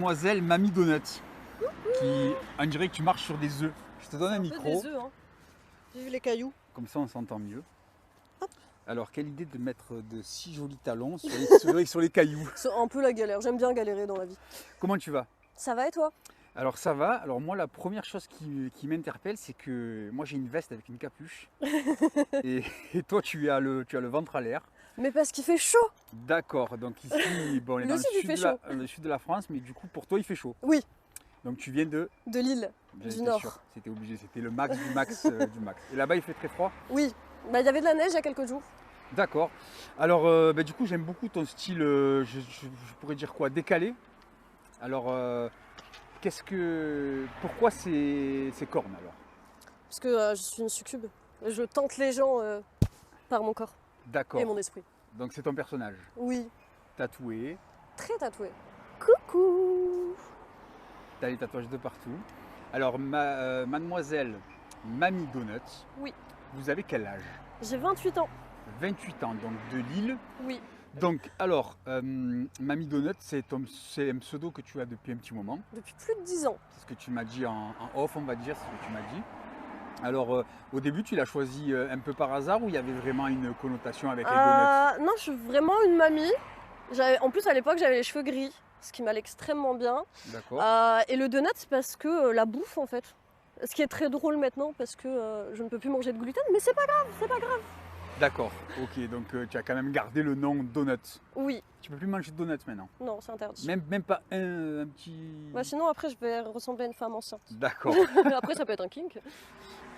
Mademoiselle Mamie Donut, qui, on dirait que tu marches sur des œufs. Je te donne un micro, Des œufs, hein. Vive les cailloux. comme ça on s'entend mieux. Hop. Alors, quelle idée de mettre de si jolis talons sur sur les cailloux. C'est un peu la galère, j'aime bien galérer dans la vie. Comment tu vas? Ça va et toi? Alors ça va. Alors moi, la première chose qui m'interpelle, c'est que moi j'ai une veste avec une capuche. et toi tu as le ventre à l'air. Mais parce qu'il fait chaud. D'accord, donc ici, bon, on est Lui dans aussi, il fait chaud. le sud de la France, mais du coup pour toi il fait chaud. Oui, Donc tu viens de... de Lille, J'étais du Nord. sûr, c'était obligé, c'était le max du max du max. Et là-bas il fait très froid? Oui, bah, il y avait de la neige il y a quelques jours. D'accord. Alors du coup j'aime beaucoup ton style, je pourrais dire quoi, décalé. Alors pourquoi ces cornes alors? Parce que je suis une succube. Je tente les gens par mon corps D'accord. et mon esprit. Donc c'est ton personnage, Oui, tatoué, très tatoué. Coucou. t'as les tatouages de partout. Alors mademoiselle Mamie Donut, Oui, vous avez quel âge? j'ai 28 ans. 28 ans, donc de Lille. Oui, Donc alors, Mamie Donut, c'est un pseudo que tu as depuis un petit moment. depuis plus de 10 ans. C'est ce que tu m'as dit en off, on va dire, c'est ce que tu m'as dit. Alors au début, tu l'as choisi un peu par hasard ou il y avait vraiment une connotation avec les donuts? Non, je suis vraiment une mamie. En plus, à l'époque, j'avais les cheveux gris, ce qui m'allait extrêmement bien. D'accord. Et le donut, c'est parce que la bouffe, en fait. Ce qui est très drôle maintenant, parce que je ne peux plus manger de gluten, mais c'est pas grave, c'est pas grave. D'accord, ok, donc tu as quand même gardé le nom Donut. Oui, Tu peux plus manger de donuts maintenant? non, c'est interdit. Même pas un petit... Bah, sinon, après, je vais ressembler à une femme enceinte. D'accord. Après, ça peut être un kink.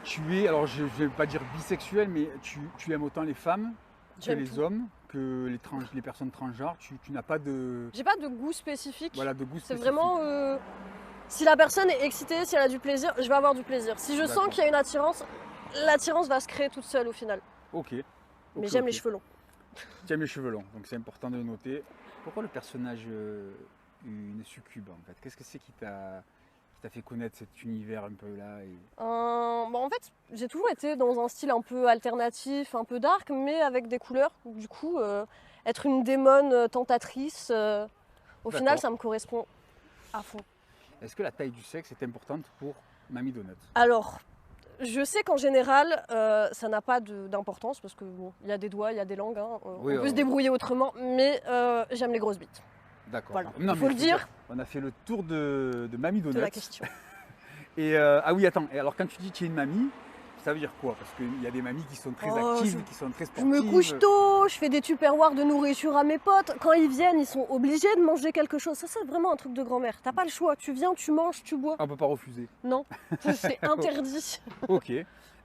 Tu es, alors je ne vais pas dire bisexuel, mais tu aimes autant les femmes que J'aime les tout. hommes, que les personnes transgenres. Tu n'as pas de, J'ai pas de goût spécifique. voilà, de goût C'est spécifique. vraiment. Si la personne est excitée, si elle a du plaisir, je vais avoir du plaisir. Si je sens D'accord. qu'il y a une attirance, l'attirance va se créer toute seule au final. Ok. Mais Ok, j'aime ok. les cheveux longs. Tu aimes les cheveux longs, donc c'est important de le noter. Pourquoi le personnage une succube en fait? Qu'est-ce que c'est qui t'a fait connaître cet univers un peu là En fait, j'ai toujours été dans un style un peu alternatif, un peu dark, mais avec des couleurs. Du coup, être une démone tentatrice, au final, D'accord. ça me correspond à fond. Est-ce que la taille du sexe est importante pour Mamie Donut? Alors, je sais qu'en général, ça n'a pas d'importance parce que bon, il y a des doigts, il y a des langues, hein, Oui, on peut se débrouiller autrement, mais j'aime les grosses bites. D'accord. Voilà, Non, il faut mais le dire on a fait le tour de Mamie Donut. de la question. Et ah oui, attends. Et alors quand tu dis que tu es une mamie, ça veut dire quoi? Parce qu'il y a des mamies qui sont très Oh, actives, qui sont très Je sportives. me couche tôt, je fais des tupperwares de nourriture à mes potes. Quand ils viennent, ils sont obligés de manger quelque chose. Ça, c'est vraiment un truc de grand-mère. T'as pas le choix. Tu viens, tu manges, tu bois. On peut pas refuser. Non, c'est interdit. Ok.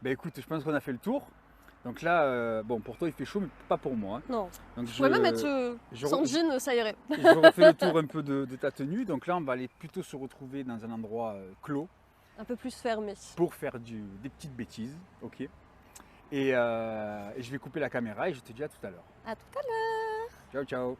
Ben écoute, je pense qu'on a fait le tour. Donc là, bon, pour toi il fait chaud, mais pas pour moi. Non. Donc Je pourrais même être sans je- jean, ça irait. je refais le tour un peu de ta tenue. Donc là, on va aller plutôt se retrouver dans un endroit clos Un peu plus fermé. pour faire des petites bêtises. Ok. Et je vais couper la caméra et je te dis à tout à l'heure. À tout à l'heure. Ciao, ciao.